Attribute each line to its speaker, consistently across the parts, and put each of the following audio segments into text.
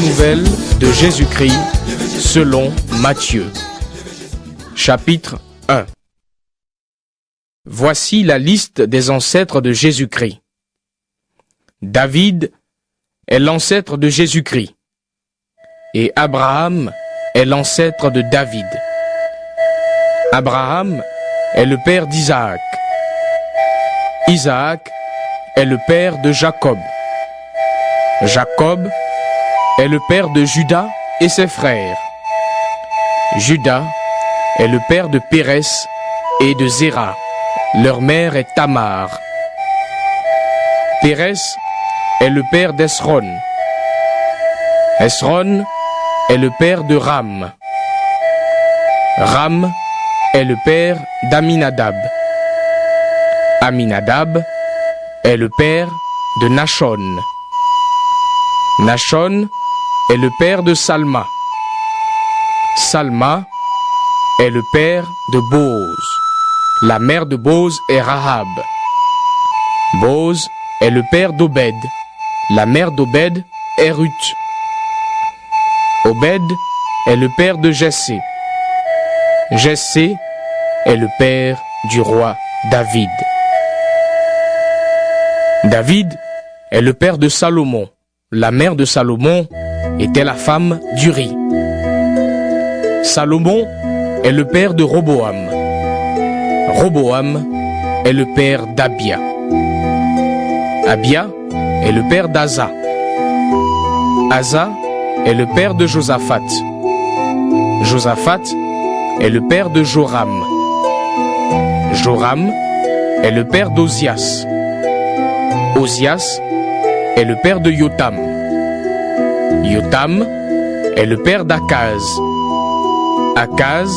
Speaker 1: Nouvelle de Jésus-Christ selon Matthieu. Chapitre 1. Voici la liste des ancêtres de Jésus-Christ. David est l'ancêtre de Jésus-Christ et Abraham est l'ancêtre de David. Abraham est le père d'Isaac. Isaac est le père de Jacob. Jacob est le père de Juda et ses frères. Juda est le père de Pérès et de Zéra. Leur mère est Tamar. Pérès est le père d'Esron. Esron est le père de Ram. Ram est le père d'Aminadab. Aminadab est le père de Nachon. Nachon est le père de Salma. Salma est le père de Boz. La mère de Boz est Rahab. Boz est le père d'Obed. La mère d'Obed est Ruth. Obed est le père de Jessé. Jessé est le père du roi David. David est le père de Salomon. La mère de Salomon était la femme d'Uri. Salomon est le père de Roboam. Roboam est le père d'Abia. Abia est le père d'Asa. Asa est le père de Josaphat. Josaphat est le père de Joram. Joram est le père d'Ozias. Ozias est le père de Yotam. Yotam est le père d'Akaz. Akaz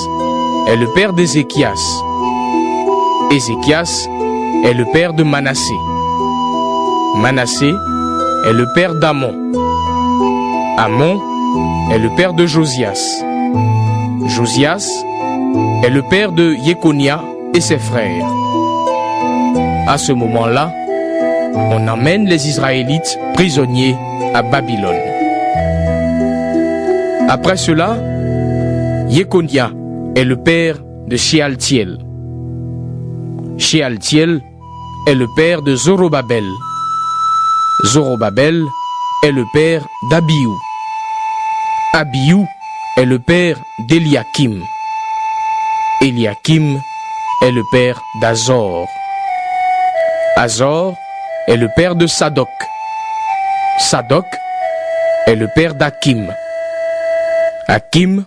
Speaker 1: est le père d'Ézéchias. Ézéchias est le père de Manassé. Manassé est le père d'Amon. Amon est le père de Josias. Josias est le père de Yekonia et ses frères. À ce moment-là, on emmène les Israélites prisonniers à Babylone. Après cela, Yekonia est le père de Shealtiel. Shealtiel est le père de Zorobabel. Zorobabel est le père d'Abiou. Abiou est le père d'Eliakim. Eliakim est le père d'Azor. Azor est le père de Sadok. Sadok est le père d'Akim. Akim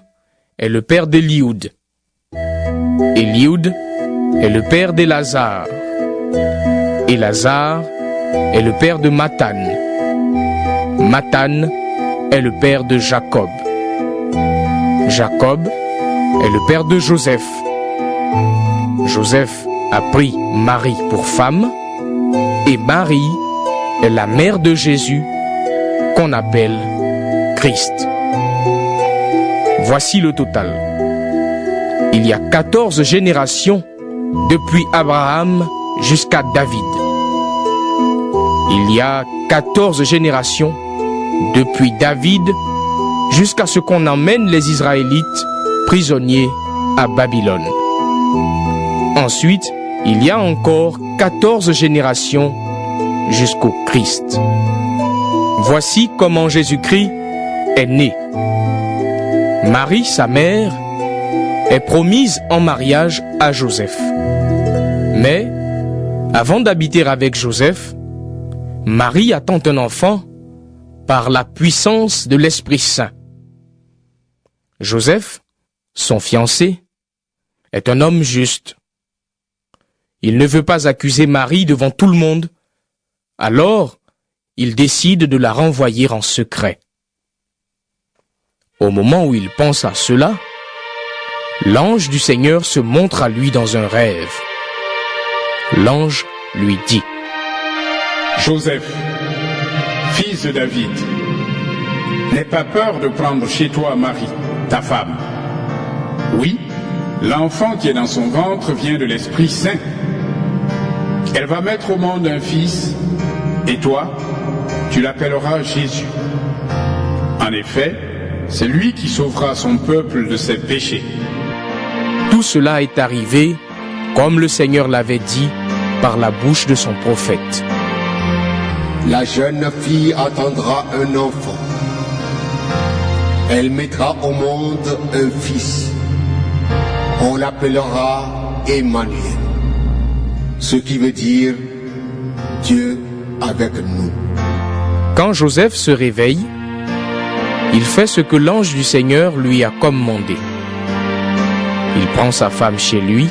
Speaker 1: est le père d'Élioud. Élioud est le père d'Élazar. Élazar est le père de Mathan. Mathan est le père de Jacob. Jacob est le père de Joseph. Joseph a pris Marie pour femme et Marie est la mère de Jésus qu'on appelle Christ. Voici le total. Il y a 14 générations depuis Abraham jusqu'à David. Il y a 14 générations depuis David jusqu'à ce qu'on emmène les Israélites prisonniers à Babylone. Ensuite, il y a encore 14 générations jusqu'au Christ. Voici comment Jésus-Christ est né. Marie, sa mère, est promise en mariage à Joseph. Mais, avant d'habiter avec Joseph, Marie attend un enfant par la puissance de l'Esprit Saint. Joseph, son fiancé, est un homme juste. Il ne veut pas accuser Marie devant tout le monde, alors il décide de la renvoyer en secret. Au moment où il pense à cela, L'ange du Seigneur se montre à lui dans un rêve. L'ange lui dit:
Speaker 2: Joseph, fils de David, n'aie pas peur de prendre chez toi Marie, ta femme. Oui, l'enfant qui est dans son ventre vient de l'Esprit Saint. Elle va mettre au monde un fils, et toi, tu l'appelleras Jésus. En effet, c'est lui qui sauvera son peuple de ses péchés.
Speaker 1: Tout cela est arrivé comme le Seigneur l'avait dit par la bouche de son prophète.
Speaker 3: La jeune fille attendra un enfant. Elle mettra au monde un fils. On l'appellera Emmanuel, ce qui veut dire Dieu avec nous.
Speaker 1: Quand Joseph se réveille, il fait ce que l'ange du Seigneur lui a commandé. Il prend sa femme chez lui,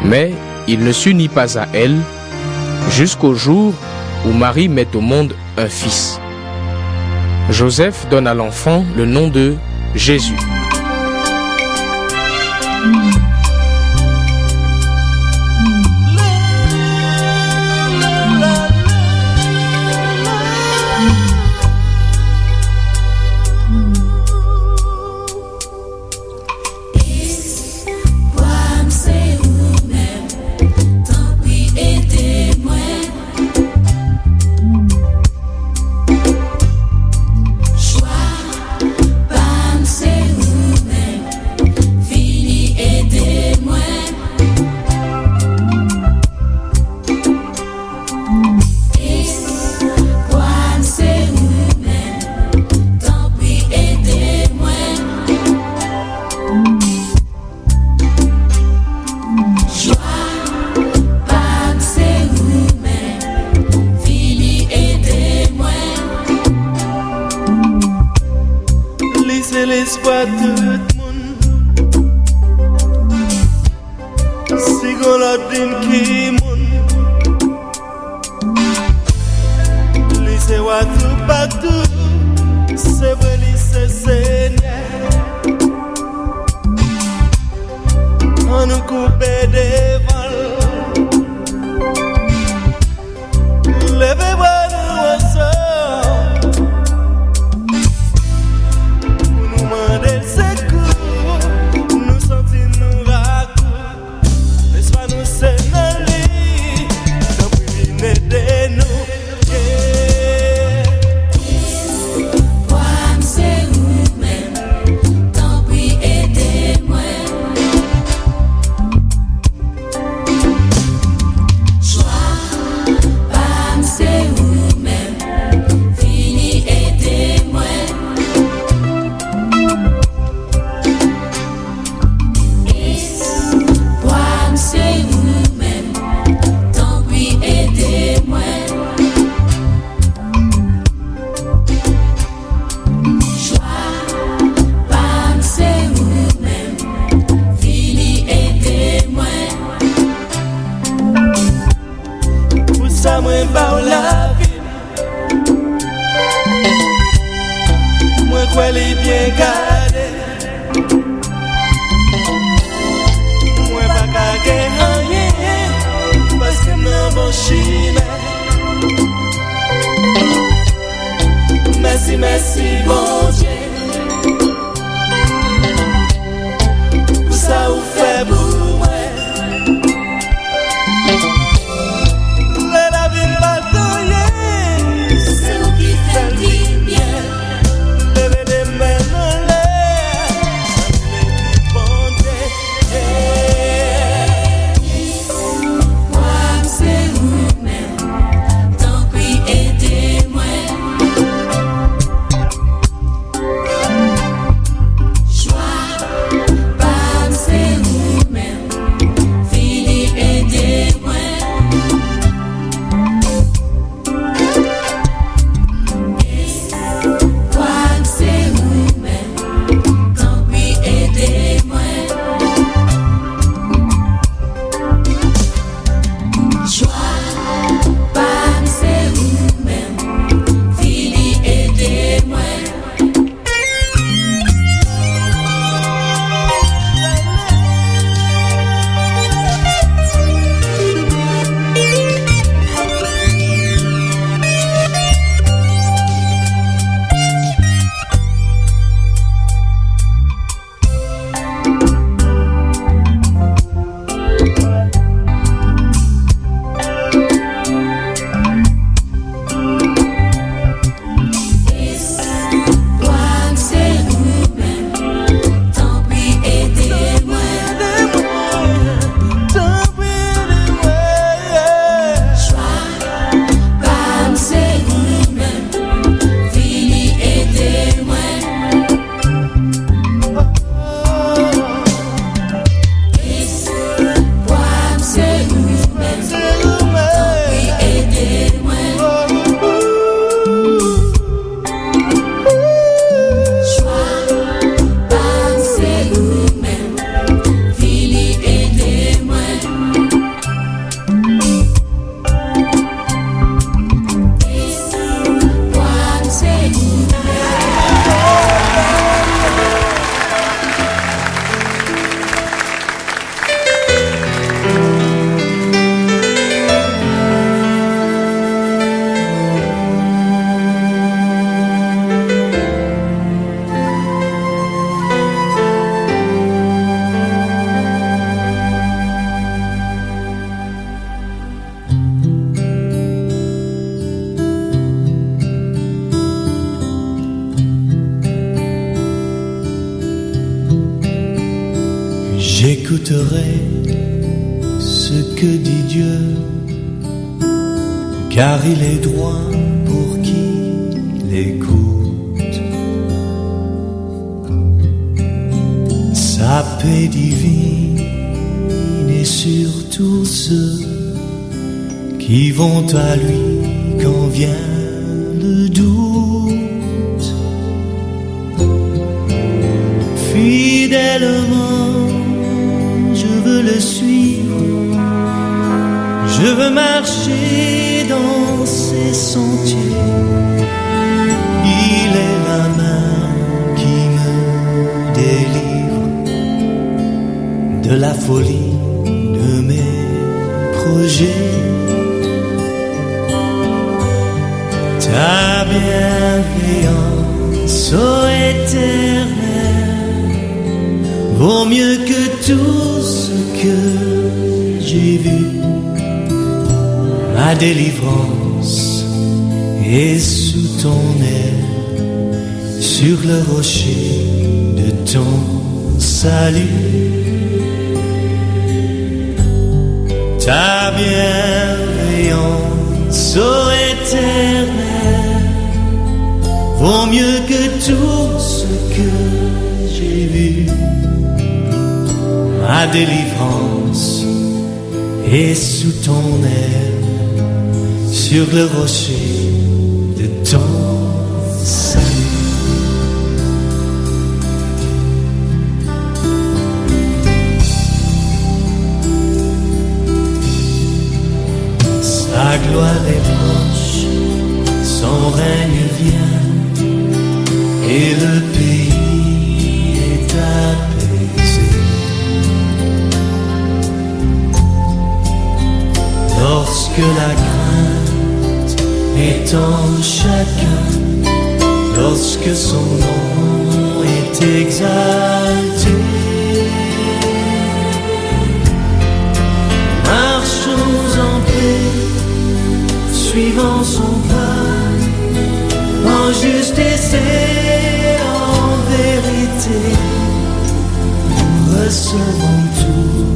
Speaker 1: mais il ne s'unit pas à elle jusqu'au jour où Marie met au monde un fils. Joseph donne à l'enfant le nom de Jésus.
Speaker 4: l'espoir de tout le monde. Si on l'a dit qui monde, lycée wa tout partout, c'est vrai lycée Seigneur. On nous coupe des vols, levez-moi nous au sol. J'écouterai ce que dit Dieu, car il est droit pour qui l'écoute. Sa paix divine est sur tous ceux qui vont à lui quand vient le doute. Fidèlement, je veux le suivre, je veux marcher dans ses sentiers. Il est la main qui me délivre de la folie de mes projets. Ta bienveillance, ô Éternel, vaut mieux que tout ce que j'ai vu. Ma délivrance est sous ton aile, sur le rocher de ton salut. Ta bienveillance, ô Éternel, vaut mieux que tout ce que j'ai vu. Ma délivrance est sous ton aile, sur le rocher de ton salut. Sa gloire est proche, son règne vient, et le pays est apaisé. Lorsque la crainte est en chacun, lorsque son nom est exalté, marchons en paix, suivant son pas, en justice et en vérité, recevons tout